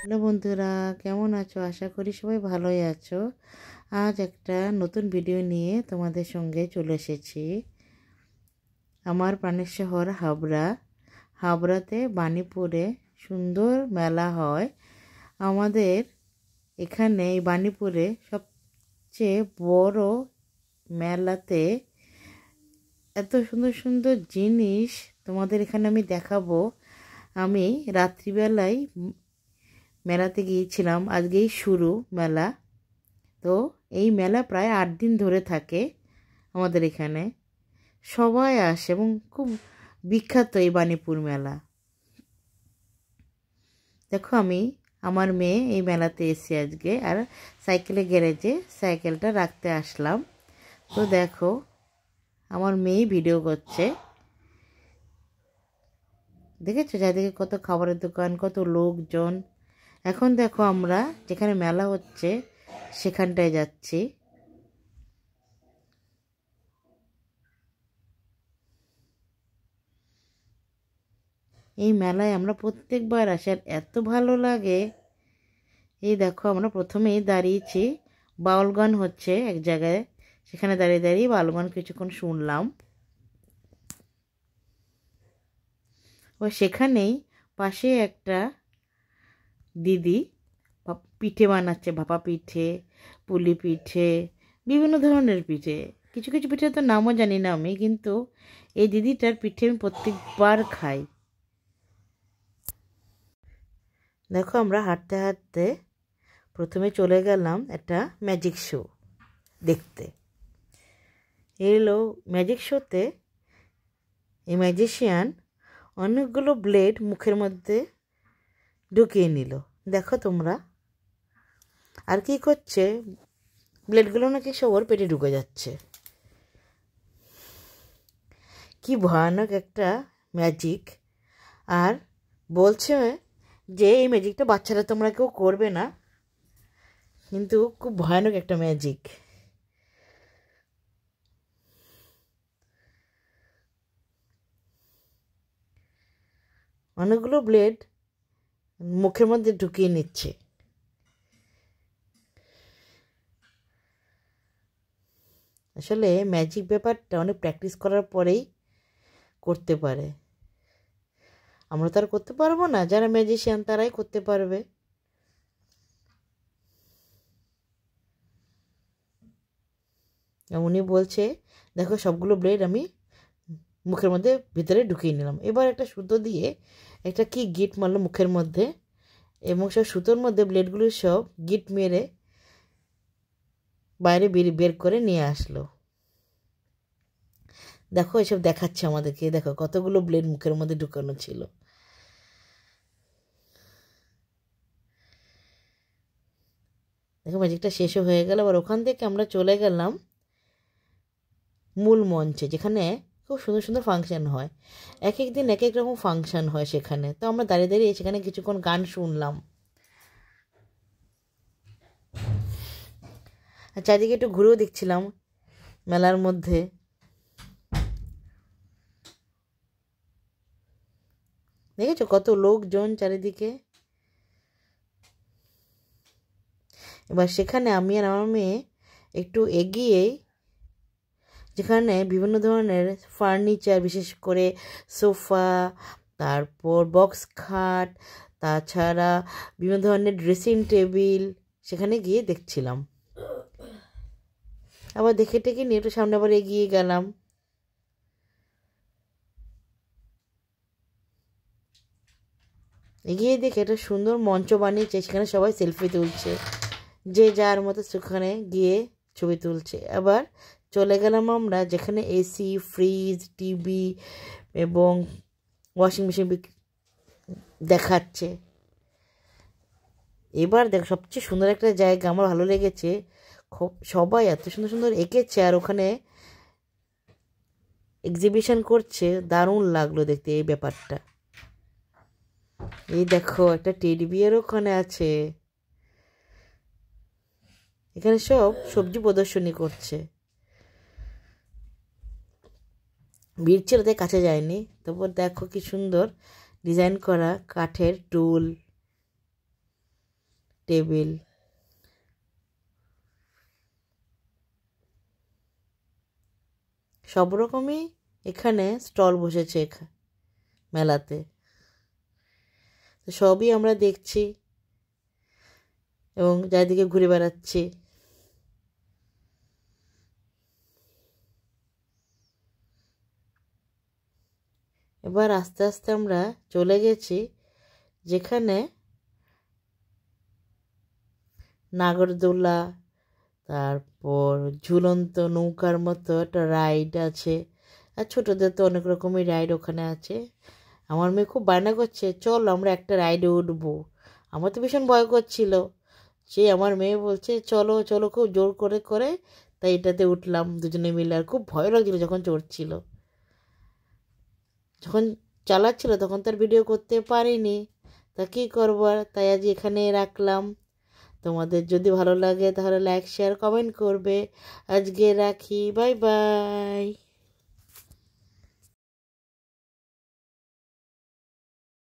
Hello বন্ধুরা, কেমন আছো? আশা করি সবাই ভালোই আছো। আজ একটা নতুন ভিডিও নিয়ে তোমাদের সঙ্গে চলে এসেছি। আমার প্রাণের শহর হাবড়াতে বাণীপুরে সুন্দর মেলা হয়। আমাদের এখানে এই বাণীপুরে সবচেয়ে বড় মেলাতে এত সুন্দর সুন্দর জিনিস তোমাদের এখানে আমি দেখাবো। আমি রাত্রিবেলায় মেলাতে গিয়েছিলাম, আজকেই শুরু মেলা। তো এই মেলা প্রায় 8 দিন ধরে থাকে আমাদের এখানে। সবাই আসে এবং খুব বিখ্যাত এই বাণীপুর মেলা। দেখো, আমার মেয়ে এই মেলাতে এসে আজকে, আর সাইকেলের গ্যারেজে সাইকেলটা রাখতে আসলাম। তো দেখো, আমার মেয়ে ভিডিও করছে। দেখেছো চারিদিকে কত খাবারের দোকান, কত লোকজন। এখন দেখো, আমরা যেখানে মেলা হচ্ছে সেখানটায় যাচ্ছি। এই মেলায় আমরা প্রত্যেকবার আসি আর এত ভালো লাগে। এই দেখো, আমরা প্রথমেই দাঁড়িয়েছি, বাউল গান হচ্ছে এক জায়গায়, সেখানে দাঁড়িয়ে দাঁড়িয়ে বাউল গান কিছুক্ষণ শুনলাম। ও সেখানেই পাশে একটা দিদি পিঠে বানাচ্ছে, ভাপা পিঠে, পুলি পিঠে, বিভিন্ন ধরনের পিঠে। কিছু কিছু পিঠে তো নামও জানি না আমি, কিন্তু এই দিদিটার পিঠে আমি প্রত্যেকবার খাই। দেখো, আমরা হাঁটতে হাঁটতে প্রথমে চলে গেলাম একটা ম্যাজিক শো দেখতে। এলো ম্যাজিক শোতে এই ম্যাজিশিয়ান অনেকগুলো ব্লেড মুখের মধ্যে ঢুকিয়ে নিল। দেখো তোমরা, আর কি করছে, ব্লেডগুলো নাকি সব ওর পেটে ঢুকে যাচ্ছে। কি ভয়ানক একটা ম্যাজিক! আর বলছে যে এই ম্যাজিকটা বাচ্চারা তোমরা কেউ করবে না, কিন্তু খুব ভয়ানক একটা ম্যাজিক। অনেকগুলো ব্লেড মুখের মধ্যে ঢুকিয়ে নিচ্ছে। আসলে ম্যাজিক ব্যাপারটা অনেক প্র্যাকটিস করার পরেই করতে পারে। আমরা তো আর করতে পারবো না, যারা ম্যাজিশিয়ান তারাই করতে পারবে। উনি বলছে, দেখো সবগুলো ব্লেড আমি মুখের মধ্যে ভিতরে ঢুকিয়ে নিলাম। এবার একটা সুতো দিয়ে একটা কি গিট মারলো মুখের মধ্যে, এবং সব সুতোর মধ্যে ব্লেডগুলো সব গিট মেরে বাইরে বের করে নিয়ে আসলো। দেখো, এসব দেখাচ্ছে আমাদেরকে। দেখো কতগুলো ব্লেড মুখের মধ্যে ঢুকানো ছিল। দেখো, ম্যাজিকটা শেষও হয়ে গেল। আবার ওখান থেকে আমরা চলে গেলাম মূল মঞ্চে, যেখানে খুব সুন্দর সুন্দর ফাংশন হয়। এক এক দিন এক এক রকম ফাংশন হয় সেখানে। তো আমরা দাঁড়িয়ে দাঁড়িয়ে সেখানে কিছুক্ষণ গান শুনলাম। আর চারিদিকে একটু ঘুরেও দেখছিলাম মেলার মধ্যে। দেখেছো কত লোকজন চারিদিকে। এবার সেখানে আমি আর আমার মেয়ে একটু এগিয়েই, যেখানে বিভিন্ন ধরনের ফার্নিচার, বিশেষ করে সোফা, তারপর বক্স খাট, তাছাড়া বিভিন্ন ধরনের ড্রেসিং টেবিল, সেখানে গিয়ে দেখছিলাম। আবার দেখে টেকে নিয়ে একটু সামনে আবার এগিয়ে গেলাম। এগিয়ে দেখে একটা সুন্দর মঞ্চ বানিয়েছে, সেখানে সবাই সেলফি তুলছে, যে যার মতো সেখানে গিয়ে ছবি তুলছে। আবার চলে গেলাম আমরা যেখানে এসি, ফ্রিজ, টিভি এবং ওয়াশিং মেশিন দেখাচ্ছে। এবার দেখ, সবচেয়ে সুন্দর একটা জায়গা আমার ভালো লেগেছে, সবাই এত সুন্দর সুন্দর এঁকেছে আর ওখানে এক্সিবিশন করছে। দারুণ লাগলো দেখতে এই ব্যাপারটা। এই দেখো, একটা টেডি বিয়ার ওখানে আছে। এখানে সব সবজি প্রদর্শনী করছে। ভিড় ছিল তাই কাছে যায়নি। তারপর দেখো কি সুন্দর ডিজাইন করা কাঠের টুল। টেবিল। সব রকমই এখানে স্টল বসেছে মেলাতে, তো সবই আমরা দেখছি এবং চারিদিকে ঘুরে বেড়াচ্ছি। এবার আস্তে আস্তে আমরা চলে গেছি যেখানে নাগরদোলা, তারপর ঝুলন্ত নৌকার মতো একটা রাইড আছে, আর ছোটদের তো অনেক রকমের রাইড ওখানে আছে। আমার মেয়ে খুব বায়না করছে, চল আমরা একটা রাইডে উঠবো। আমার তো ভীষণ ভয় করছিল, সে আমার মেয়ে বলছে চলো চলো, খুব জোর করে করে তাই এটাতে উঠলাম দুজনে মিলে। আর খুব ভয় লাগছিল যখন চড়ছিল, যখন চালাচ্ছিল তখন তার ভিডিও করতে পারিনি, তা কী করবার, তাই আজ এখানে রাখলাম। তোমাদের যদি ভালো লাগে তাহলে লাইক শেয়ার কমেন্ট করবে। আজকে রাখি, বাই বাই।